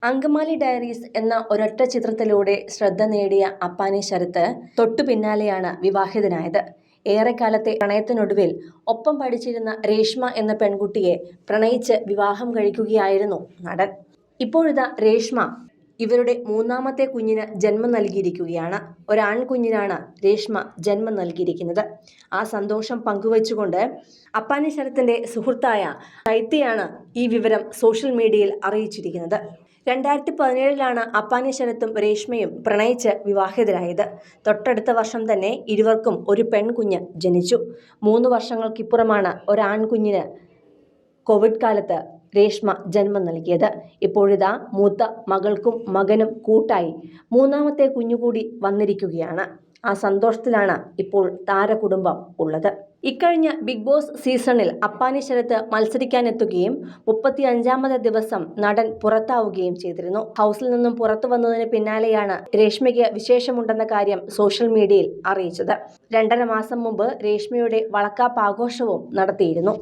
Angamaly diaries എന്ന ഒരൊറ്റ ചിത്രത്തിലൂടെ ശ്രദ്ധ നേടിയ അപ്പാനി ശരത്ത് തൊട്ടു പിന്നാലെയാണ് വിവാഹിതനായത്. ഏറെക്കാലത്തെ പ്രണയത്തിനൊടുവിൽ ഒപ്പം പഠിച്ചിരുന്ന രേഷ്മ എന്ന പെൺകുട്ടിയെ പ്രണയിച്ച് വിവാഹം കഴിക്കുകയായിരുന്നു നടൻ. ഇപ്പോഴിതാ രേഷ്മ ഇവരുടെ മൂന്നാമത്തെ കുഞ്ഞിന് ജന്മം നൽകിയിരിക്കുകയാണ്. ഒരാൺകുഞ്ഞിനാണ് രേഷ്മ ജന്മം നൽകിയിരിക്കുന്നത്. ആ സന്തോഷം പങ്കുവച്ചുകൊണ്ട് അപ്പാനി ശരത്തിന്റെ സുഹൃത്തായ ചൈത്യയാണ് ഈ വിവരം സോഷ്യൽ മീഡിയയിൽ അറിയിച്ചിരിക്കുന്നത്. 2017 അപ്പാനി ശരത്തും രേഷ്മയും പ്രണയിച്ച് വിവാഹിതരായത്. തൊട്ടടുത്ത വർഷം തന്നെ ഇരുവർക്കും ഒരു പെൺകുഞ്ഞ് ജനിച്ചു. 3 വർഷങ്ങൾക്കിപ്പുറമാണ് ഒരാൺകുഞ്ഞിന് കോവിഡ് കാലത്ത് രേഷ്മ ജന്മം നൽകിയത്. ഇപ്പോഴിതാ മൂത്ത മകൾക്കും മകനും കൂട്ടായി മൂന്നാമത്തെ കുഞ്ഞുകൂടി വന്നിരിക്കുകയാണ്. ആ സന്തോഷത്തിലാണ് ഇപ്പോൾ താരകുടുംബം ഉള്ളത്. ഇക്കഴിഞ്ഞ ബിഗ് ബോസ് സീസണിൽ അപ്പാനി ശരത്ത് മത്സരിക്കാനെത്തുകയും 35ാമത് ദിവസം നടൻ പുറത്താവുകയും ചെയ്തിരുന്നു. ഹൗസിൽ നിന്നും പുറത്തു വന്നതിന് പിന്നാലെയാണ് രേഷ്മയ്ക്ക് വിശേഷമുണ്ടെന്ന കാര്യം സോഷ്യൽ മീഡിയയിൽ അറിയിച്ചത്. 2.5 മാസം മുമ്പ് രേഷ്മയുടെ വളക്കാപ്പ് ആഘോഷവും നടത്തിയിരുന്നു.